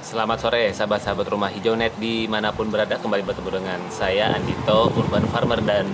Selamat sore sahabat-sahabat Rumah Hijau Net dimanapun berada, kembali bertemu dengan saya Andito, Urban Farmer dan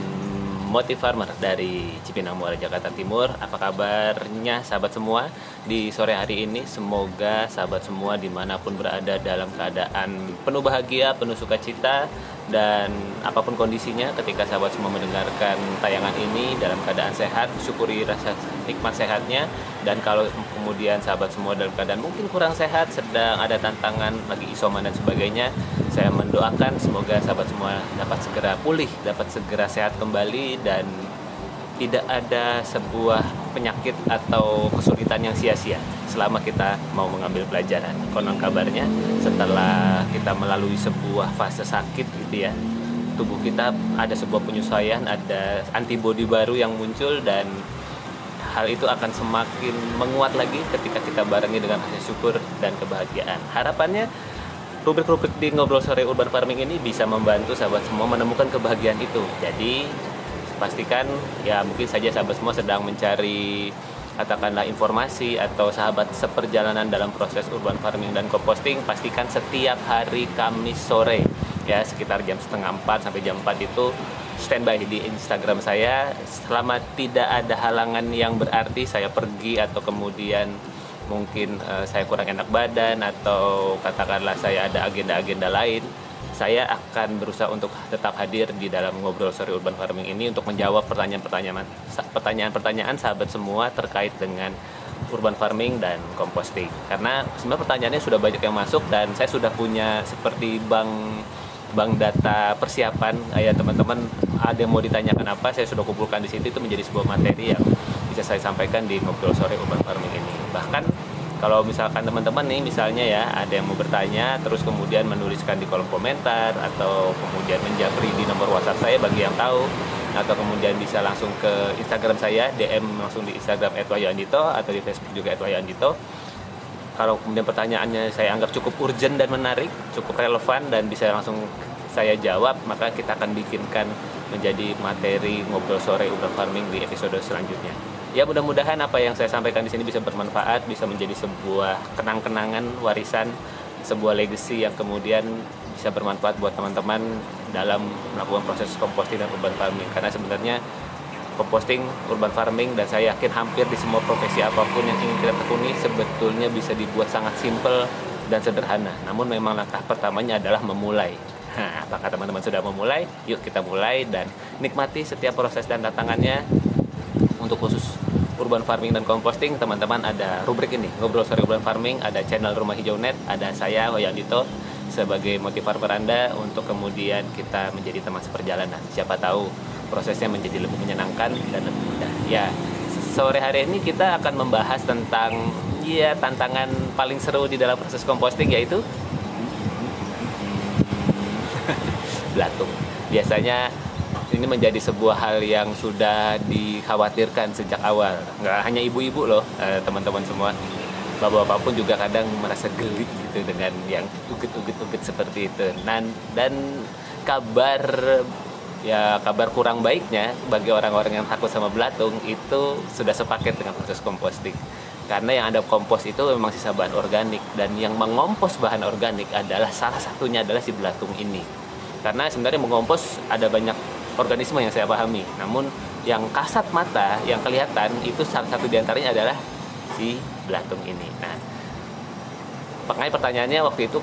Motif Farmer dari Cipinang Muara, Jakarta Timur. Apa kabarnya sahabat semua di sore hari ini? Semoga sahabat semua dimanapun berada dalam keadaan penuh bahagia, penuh sukacita, dan apapun kondisinya ketika sahabat semua mendengarkan tayangan ini dalam keadaan sehat, syukuri rasa nikmat sehatnya. Dan kalau kemudian sahabat semua dalam keadaan mungkin kurang sehat, sedang ada tantangan lagi isoman dan sebagainya, saya mendoakan semoga sahabat semua dapat segera pulih, dapat segera sehat kembali, dan tidak ada sebuah penyakit atau kesulitan yang sia-sia selama kita mau mengambil pelajaran. Konon kabarnya setelah kita melalui sebuah fase sakit gitu ya, tubuh kita ada sebuah penyesuaian, ada antibodi baru yang muncul, dan hal itu akan semakin menguat lagi ketika kita barengi dengan rasa syukur dan kebahagiaan. Harapannya rubrik-rubrik di Ngobrol Sore Urban Farming ini bisa membantu sahabat semua menemukan kebahagiaan itu. Jadi pastikan ya, mungkin saja sahabat semua sedang mencari katakanlah informasi atau sahabat seperjalanan dalam proses urban farming dan composting, pastikan setiap hari Kamis sore ya sekitar jam setengah 4 sampai jam 4 itu standby di Instagram saya. Selama tidak ada halangan yang berarti saya pergi atau kemudian mungkin saya kurang enak badan atau katakanlah saya ada agenda-agenda lain, saya akan berusaha untuk tetap hadir di dalam Ngobrol Sore Urban Farming ini untuk menjawab pertanyaan-pertanyaan sahabat semua terkait dengan urban farming dan composting. Karena sebenarnya pertanyaannya sudah banyak yang masuk dan saya sudah punya seperti bank data persiapan ya teman-teman. Ada yang mau ditanyakan apa, saya sudah kumpulkan di situ. Itu menjadi sebuah materi yang bisa saya sampaikan di Ngobrol Sore Urban Farming ini. Bahkan kalau misalkan teman-teman nih misalnya ya ada yang mau bertanya, terus kemudian menuliskan di kolom komentar atau kemudian menjapri di nomor WhatsApp saya bagi yang tahu, atau kemudian bisa langsung ke Instagram saya, DM langsung di Instagram @wahyoandito atau di Facebook juga @wahyoandito. Kalau kemudian pertanyaannya saya anggap cukup urgent dan menarik, cukup relevan dan bisa langsung saya jawab, maka kita akan bikinkan menjadi materi Ngobrol Sore Urban Farming di episode selanjutnya. Ya, mudah-mudahan apa yang saya sampaikan di sini bisa bermanfaat, bisa menjadi sebuah kenang-kenangan, warisan, sebuah legacy yang kemudian bisa bermanfaat buat teman-teman dalam melakukan proses composting dan urban farming. Karena sebenarnya composting, urban farming, dan saya yakin hampir di semua profesi apapun yang ingin kita tekuni sebetulnya bisa dibuat sangat simple dan sederhana. Namun memang langkah pertamanya adalah memulai. Nah, apakah teman-teman sudah memulai? Yuk kita mulai dan nikmati setiap proses dan tantangannya. Untuk khusus urban farming dan composting, teman-teman ada rubrik ini, Ngobrol Sore Urban Farming, ada channel Rumah Hijau Net, ada saya, Wahyoandito, sebagai motif farmer Anda untuk kemudian kita menjadi teman seperjalanan. Siapa tahu prosesnya menjadi lebih menyenangkan dan lebih mudah. Ya, sore hari ini kita akan membahas tentang tantangan paling seru di dalam proses composting, yaitu belatung. Biasanya ini menjadi sebuah hal yang sudah dikhawatirkan sejak awal. Nggak hanya ibu-ibu loh, teman-teman semua. Bapak-bapak pun juga kadang merasa geli gitu dengan yang uget-uget seperti itu. Dan kabar kurang baiknya bagi orang-orang yang takut sama belatung itu sudah sepaket dengan proses composting. Karena yang ada kompos itu memang sisa bahan organik, dan yang mengompos bahan organik adalah salah satunya adalah si belatung ini. Karena sebenarnya mengompos ada banyak organisme yang saya pahami, namun yang kasat mata, yang kelihatan itu salah satu diantaranya adalah si belatung ini. Nah, makanya pertanyaannya waktu itu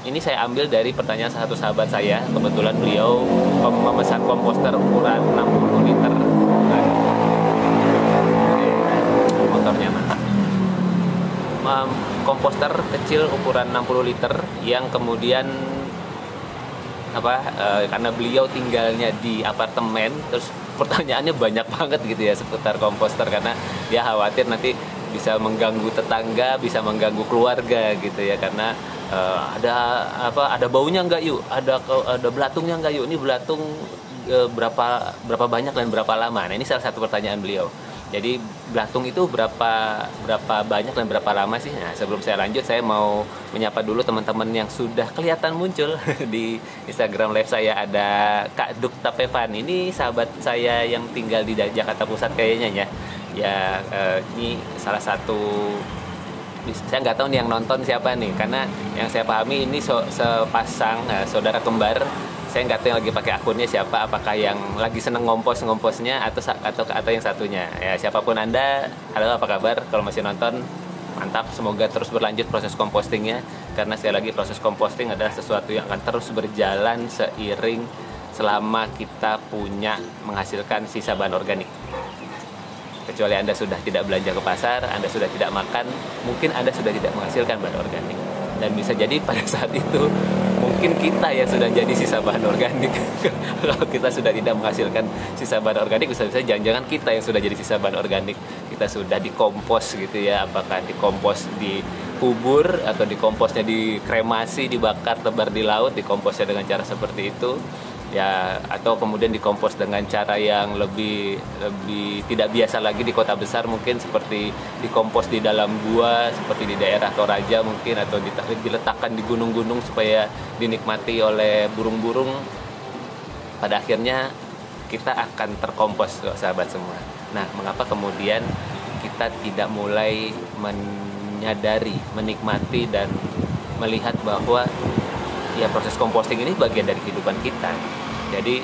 ini saya ambil dari pertanyaan satu sahabat saya. Kebetulan beliau memesan komposter ukuran 60 liter. Nah, motornya mana? Komposter kecil ukuran 60 liter yang kemudian karena beliau tinggalnya di apartemen, terus pertanyaannya banyak banget gitu ya seputar komposter, karena dia khawatir nanti bisa mengganggu tetangga, bisa mengganggu keluarga gitu ya, karena ada baunya nggak yuk, ada belatungnya nggak yuk, ini belatung berapa banyak dan berapa lama. Nah, ini salah satu pertanyaan beliau. Jadi belatung itu berapa banyak dan berapa lama sih? Nah, sebelum saya lanjut, saya mau menyapa dulu teman-teman yang sudah kelihatan muncul di Instagram live saya. Ada Kak Duk Tapevan. Ini sahabat saya yang tinggal di Jakarta Pusat kayaknya ya. Ini salah satu saya nggak tahu nih yang nonton siapa nih, karena yang saya pahami ini sepasang saudara kembar. Saya nggak tahu yang lagi pakai akunnya siapa, apakah yang lagi seneng ngomposnya atau yang satunya. Ya, siapapun Anda, halo apa kabar? Kalau masih nonton, mantap, semoga terus berlanjut proses kompostingnya, karena sekali lagi proses komposting adalah sesuatu yang akan terus berjalan seiring selama kita punya menghasilkan sisa bahan organik. Kecuali Anda sudah tidak belanja ke pasar, Anda sudah tidak makan, mungkin Anda sudah tidak menghasilkan bahan organik. Dan bisa jadi pada saat itu mungkin kita yang sudah jadi sisa bahan organik. Kalau kita sudah tidak menghasilkan sisa bahan organik, bisa-bisa jangan-jangan kita yang sudah jadi sisa bahan organik. Kita sudah dikompos gitu ya, apakah dikompos di kubur atau dikomposnya di kremasi, dibakar, tebar di laut, dikomposnya dengan cara seperti itu ya, atau kemudian dikompos dengan cara yang lebih tidak biasa lagi di kota besar, mungkin seperti dikompos di dalam gua seperti di daerah Toraja mungkin, atau diletakkan di gunung-gunung supaya dinikmati oleh burung-burung. Pada akhirnya kita akan terkompos, sahabat semua. Nah, mengapa kemudian kita tidak mulai menyadari, menikmati, dan melihat bahwa ya proses composting ini bagian dari kehidupan kita. Jadi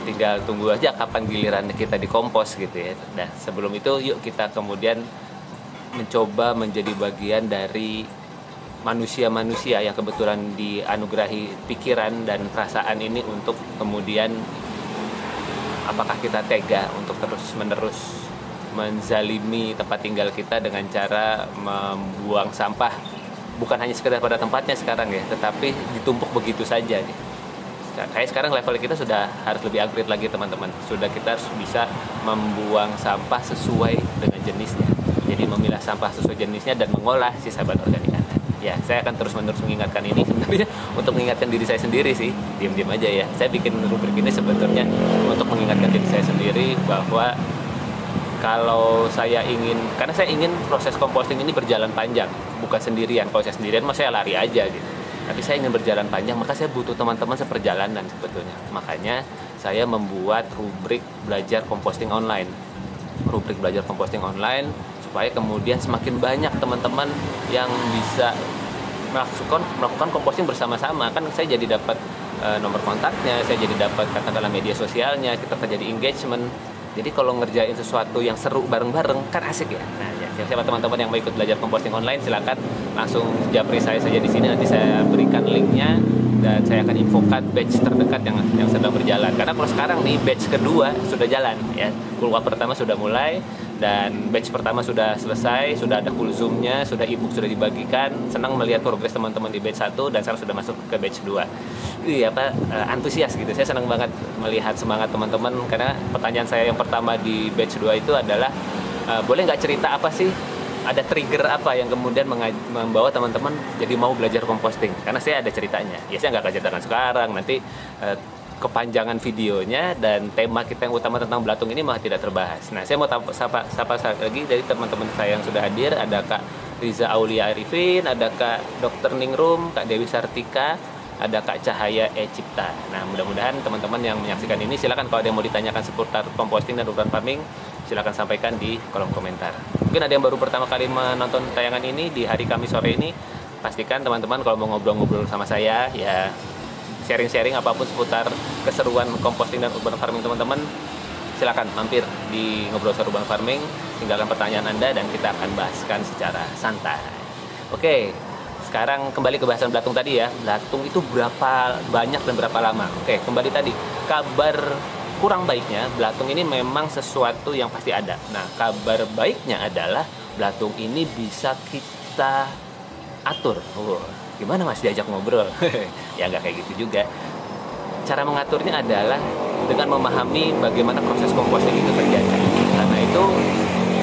tinggal tunggu aja kapan giliran kita dikompos gitu ya. Nah, sebelum itu yuk kita kemudian mencoba menjadi bagian dari manusia-manusia yang kebetulan dianugerahi pikiran dan perasaan ini, untuk kemudian apakah kita tega untuk terus-menerus menzalimi tempat tinggal kita dengan cara membuang sampah bukan hanya sekedar pada tempatnya sekarang ya, tetapi ditumpuk begitu saja nih. Kayak sekarang level kita sudah harus lebih upgrade lagi teman-teman. Sudah kita harus bisa membuang sampah sesuai dengan jenisnya. Jadi memilah sampah sesuai jenisnya dan mengolah sisa bahan organik Anda. Ya, saya akan terus-menerus mengingatkan ini sebenarnya untuk mengingatkan diri saya sendiri sih. Diam-diam aja ya. Saya bikin rubrik ini sebetulnya untuk mengingatkan diri saya sendiri bahwa kalau saya ingin, karena saya ingin proses composting ini berjalan panjang, bukan sendirian. Kalau saya sendirian mah saya lari aja gitu. Tapi saya ingin berjalan panjang, maka saya butuh teman-teman seperjalanan sebetulnya. Makanya saya membuat rubrik belajar composting online. Rubrik belajar composting online supaya kemudian semakin banyak teman-teman yang bisa melakukan composting bersama-sama. Kan saya jadi dapat nomor kontaknya, saya jadi dapat katakanlah media sosialnya, kita terjadi engagement. Jadi kalau ngerjain sesuatu yang seru bareng-bareng kan asik ya. Nah, ya, siapa teman-teman yang mau ikut belajar composting online, silakan langsung japri saya saja di sini. Nanti saya berikan linknya dan saya akan infokan batch terdekat yang sedang berjalan. Karena kalau sekarang nih batch kedua sudah jalan ya. Kulwa pertama sudah mulai dan batch pertama sudah selesai, sudah ada full zoom-nya, sudah e-book sudah dibagikan. Senang melihat progres teman-teman di batch 1 dan sekarang sudah masuk ke batch 2. Antusias gitu. Saya senang banget melihat semangat teman-teman, karena pertanyaan saya yang pertama di batch 2 itu adalah boleh nggak cerita apa sih, ada trigger apa yang kemudian membawa teman-teman jadi mau belajar composting? Karena saya ada ceritanya. Ya saya nggak akan ceritakan sekarang, nanti kepanjangan videonya dan tema kita yang utama tentang belatung ini malah tidak terbahas. Nah, saya mau sapa lagi dari teman-teman saya yang sudah hadir. Ada Kak Riza Aulia Arifin, ada Kak Dr. Ningrum, Kak Dewi Sartika, ada Kak Cahaya Cipta. Nah, mudah-mudahan teman-teman yang menyaksikan ini, silakan kalau ada yang mau ditanyakan seputar composting dan urban farming, silakan sampaikan di kolom komentar. Mungkin ada yang baru pertama kali menonton tayangan ini di hari Kamis sore ini, pastikan teman-teman kalau mau ngobrol-ngobrol sama saya, ya sharing-sharing apapun seputar keseruan composting dan urban farming teman-teman, silakan mampir di Ngobrol Seru Urban Farming, tinggalkan pertanyaan Anda dan kita akan bahaskan secara santai. Oke. Sekarang kembali ke bahasan belatung tadi ya. Belatung itu berapa banyak dan berapa lama? Oke, kembali tadi. Kabar kurang baiknya, belatung ini memang sesuatu yang pasti ada. Nah, kabar baiknya adalah belatung ini bisa kita atur. Gimana Mas diajak ngobrol? Ya nggak kayak gitu juga. Cara mengaturnya adalah dengan memahami bagaimana proses composting itu terjadi. Karena itu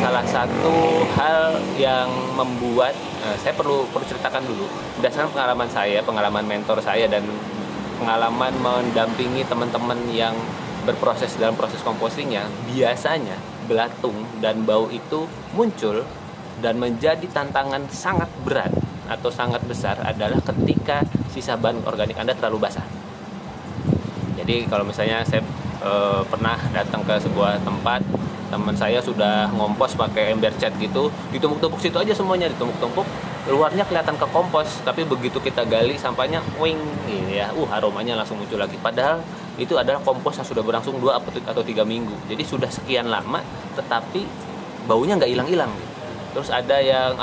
salah satu hal yang membuat saya perlu ceritakan dulu berdasarkan pengalaman saya, pengalaman mentor saya, dan pengalaman mendampingi teman-teman yang berproses dalam proses compostingnya. Biasanya belatung dan bau itu muncul dan menjadi tantangan sangat berat atau sangat besar adalah ketika sisa bahan organik Anda terlalu basah. Jadi kalau misalnya saya pernah datang ke sebuah tempat teman saya sudah ngompos pakai ember cat gitu, ditumpuk-tumpuk situ aja semuanya, ditumpuk-tumpuk, luarnya kelihatan ke kompos, tapi begitu kita gali sampahnya wing ini ya, aromanya langsung muncul lagi. Padahal itu adalah kompos yang sudah berlangsung 2 atau 3 minggu. Jadi sudah sekian lama tetapi baunya nggak hilang-hilang. Terus ada yang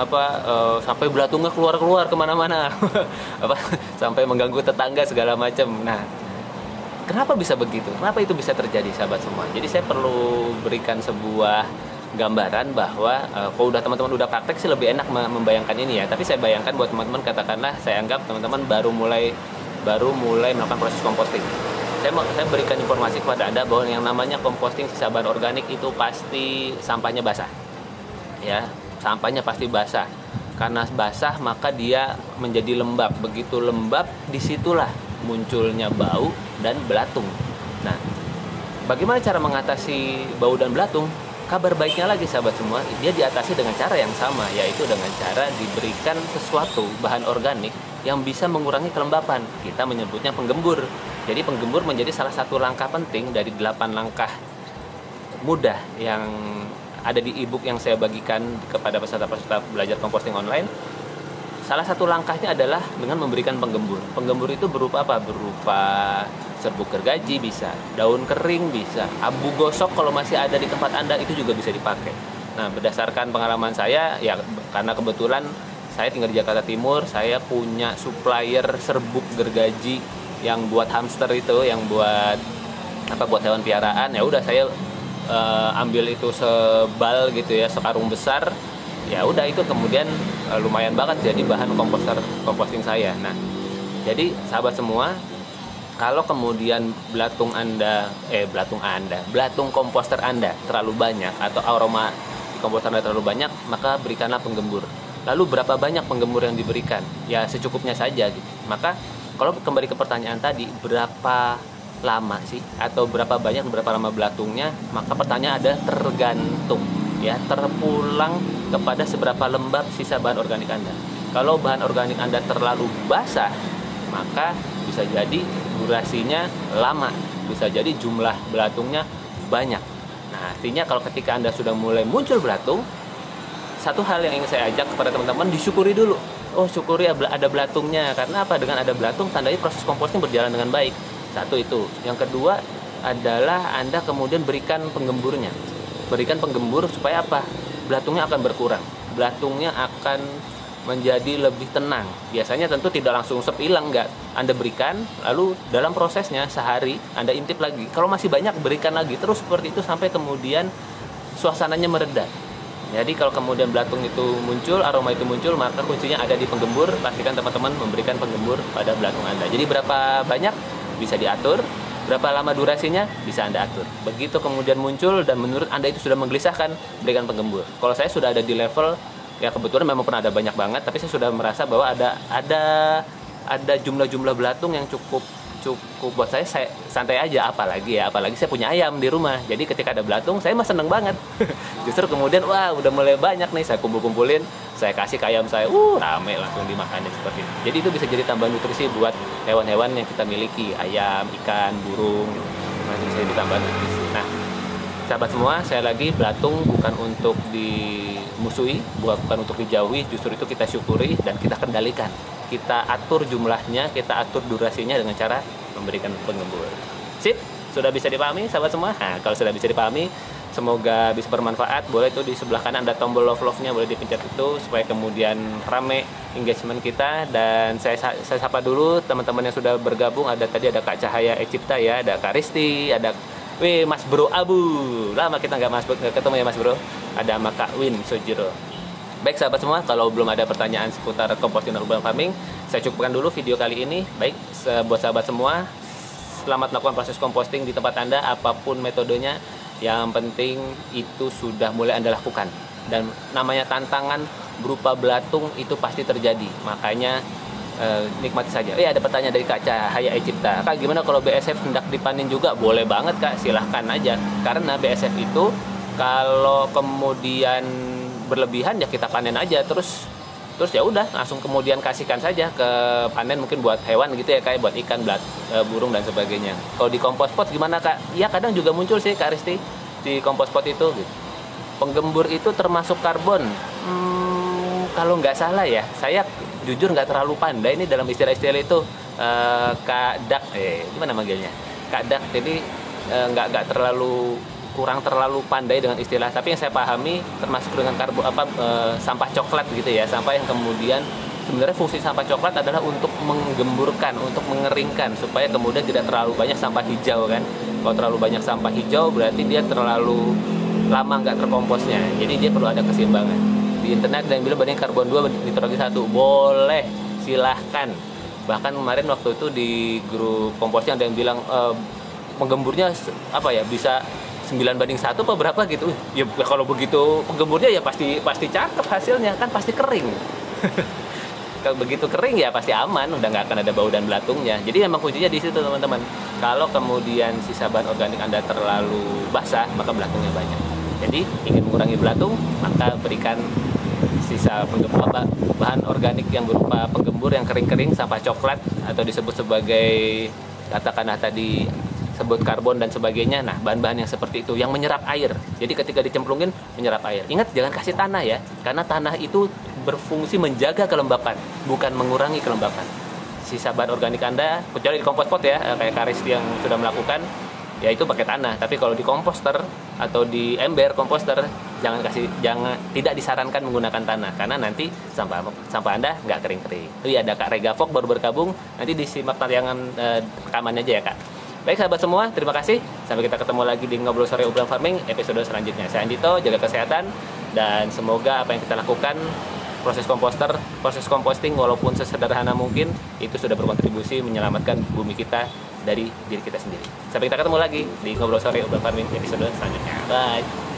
sampai belatungnya keluar-keluar kemana-mana, sampai mengganggu tetangga segala macam. Nah, kenapa bisa begitu? Kenapa itu bisa terjadi, sahabat semua? Jadi saya perlu berikan sebuah gambaran bahwa kalau teman-teman udah praktek sih lebih enak membayangkan ini ya. Tapi saya bayangkan buat teman-teman, katakanlah saya anggap teman-teman baru mulai melakukan proses composting. Saya berikan informasi kepada Anda bahwa yang namanya composting sisa bahan organik itu pasti sampahnya basah. Ya, sampahnya pasti basah. Karena basah maka dia menjadi lembab. Begitu lembab, disitulah munculnya bau dan belatung. Nah, bagaimana cara mengatasi bau dan belatung? Kabar baiknya lagi, sahabat semua, dia diatasi dengan cara yang sama, yaitu dengan cara diberikan sesuatu bahan organik yang bisa mengurangi kelembapan. Kita menyebutnya penggembur. Jadi penggembur menjadi salah satu langkah penting dari 8 langkah mudah yang ada di ebook yang saya bagikan kepada peserta-peserta belajar composting online. Salah satu langkahnya adalah dengan memberikan penggembur. Penggembur itu berupa apa? Berupa serbuk gergaji bisa, daun kering bisa, abu gosok kalau masih ada di tempat Anda itu juga bisa dipakai. Nah, berdasarkan pengalaman saya, ya karena kebetulan saya tinggal di Jakarta Timur, saya punya supplier serbuk gergaji yang buat hamster itu, yang buat hewan piaraan. Ya udah saya ambil itu sebal gitu ya, sekarung besar. Ya udah itu kemudian lumayan banget jadi bahan composting saya. Nah, jadi sahabat semua, kalau kemudian belatung komposter Anda terlalu banyak atau aroma komposter Anda terlalu banyak, maka berikanlah penggembur. Lalu berapa banyak penggembur yang diberikan? Ya secukupnya saja gitu. Maka kalau kembali ke pertanyaan tadi, berapa lama sih atau berapa lama belatungnya? Maka pertanyaan ada tergantung ya, terpulang kepada seberapa lembab sisa bahan organik Anda. Kalau bahan organik Anda terlalu basah, maka bisa jadi durasinya lama, bisa jadi jumlah belatungnya banyak. Nah, artinya kalau ketika Anda sudah mulai muncul belatung, satu hal yang ingin saya ajak kepada teman-teman, disyukuri dulu. Oh, syukuri ada belatungnya. Karena apa? Dengan ada belatung, tandanya proses composting berjalan dengan baik. Satu itu. Yang kedua adalah Anda kemudian berikan penggemburnya. Berikan penggembur supaya apa? Belatungnya akan berkurang. Belatungnya akan menjadi lebih tenang. Biasanya tentu tidak langsung hilang, enggak. Anda berikan, lalu dalam prosesnya sehari Anda intip lagi. Kalau masih banyak, berikan lagi. Terus seperti itu sampai kemudian suasananya mereda. Jadi kalau kemudian belatung itu muncul, aroma itu muncul, maka kuncinya ada di penggembur. Pastikan teman-teman memberikan penggembur pada belatung Anda. Jadi berapa banyak bisa diatur, berapa lama durasinya bisa Anda atur. Begitu kemudian muncul dan menurut Anda itu sudah menggelisahkan, berikan penggembur. Kalau saya sudah ada di level, ya kebetulan memang pernah ada banyak banget, tapi saya sudah merasa bahwa ada jumlah-jumlah belatung yang cukup buat saya santai aja. Apalagi saya punya ayam di rumah, jadi ketika ada belatung saya mah seneng banget. Justru kemudian wah udah mulai banyak nih, saya kumpulin, saya kasih ke ayam saya, rame langsung dimakannya seperti itu. Jadi itu bisa jadi tambahan nutrisi buat hewan-hewan yang kita miliki, ayam, ikan, burung, masih bisa ditambah nutrisi. Nah, sahabat semua, saya lagi, belatung bukan untuk dimusuhi, bukan untuk dijauhi, justru itu kita syukuri dan kita kendalikan. Kita atur jumlahnya, kita atur durasinya dengan cara memberikan penggembur. Sip, sudah bisa dipahami sahabat semua? Nah, kalau sudah bisa dipahami, semoga bisa bermanfaat. Boleh tuh di sebelah kanan ada tombol love-nya, boleh dipencet itu supaya kemudian rame engagement kita. Dan saya sapa dulu teman-teman yang sudah bergabung. Tadi ada Kak Cahaya Ecipta ya, ada Kak Risti, ada Mas Bro Abu. Lama kita nggak ketemu ya Mas Bro. Ada sama Kak Win Sojiro. Baik sahabat semua, kalau belum ada pertanyaan seputar composting dan urban farming, saya cukupkan dulu video kali ini. Baik, buat sahabat semua, selamat melakukan proses composting di tempat Anda, apapun metodenya. Yang penting itu sudah mulai Anda lakukan. Dan namanya tantangan berupa belatung itu pasti terjadi. Makanya nikmati saja. Ada pertanyaan dari Kak Cahaya Ecipta. Kak, gimana kalau BSF hendak dipanen juga? Boleh banget Kak, silahkan aja. Karena BSF itu kalau kemudian berlebihan ya kita panen aja, terus ya udah langsung kemudian kasihkan saja ke panen, mungkin buat hewan gitu ya, kayak buat ikan, burung dan sebagainya. Kalau di kompos pot gimana Kak? Ya kadang juga muncul sih Kak Risti di kompos pot itu gitu. Penggembur itu termasuk karbon. Kalau nggak salah ya, saya jujur nggak terlalu pandai ini dalam istilah-istilah itu. Kadak, gimana manggilnya? Kadak. Jadi nggak terlalu, kurang terlalu pandai dengan istilah. Tapi yang saya pahami termasuk dengan sampah coklat gitu ya. Sampah yang kemudian sebenarnya fungsi sampah coklat adalah untuk menggemburkan, untuk mengeringkan supaya kemudian tidak terlalu banyak sampah hijau kan. Kalau terlalu banyak sampah hijau berarti dia terlalu lama nggak terkomposnya. Jadi dia perlu ada keseimbangan. Di internet ada yang bilang banding karbon 2 nitrogen 1. Boleh, silahkan. Bahkan kemarin waktu itu di grup komposnya ada yang bilang menggemburnya bisa 9:1 apa berapa gitu. Ya kalau begitu penggemburnya ya pasti cakep hasilnya kan, pasti kering. Kalau begitu kering ya pasti aman, udah nggak akan ada bau dan belatungnya. Jadi memang kuncinya di situ teman-teman. Kalau kemudian sisa bahan organik Anda terlalu basah, maka belatungnya banyak. Jadi ingin mengurangi belatung, maka berikan sisa bahan organik yang berupa penggembur yang kering-kering, sampah coklat atau disebut sebagai katakanlah tadi sebut karbon dan sebagainya. Nah, bahan-bahan yang seperti itu yang menyerap air. Jadi ketika dicemplungin menyerap air. Ingat jangan kasih tanah ya, karena tanah itu berfungsi menjaga kelembapan, bukan mengurangi kelembapan. Sisa bahan organik Anda, kecuali di kompos pot ya, kayak Karisti yang sudah melakukan, ya itu pakai tanah. Tapi kalau di komposter atau di ember komposter, tidak disarankan menggunakan tanah karena nanti sampah Anda nggak kering-kering. Itu ya, ada Kak Rega Fok baru bergabung, nanti disimak tayangan rekamannya aja ya Kak. Baik sahabat semua, terima kasih. Sampai kita ketemu lagi di Ngobrol Sore Obrolan Farming episode selanjutnya. Saya Andito, jaga kesehatan dan semoga apa yang kita lakukan, proses composting walaupun sesederhana mungkin itu sudah berkontribusi menyelamatkan bumi kita dari diri kita sendiri. Sampai kita ketemu lagi di Ngobrol Sore Obrolan Farming episode selanjutnya. Bye.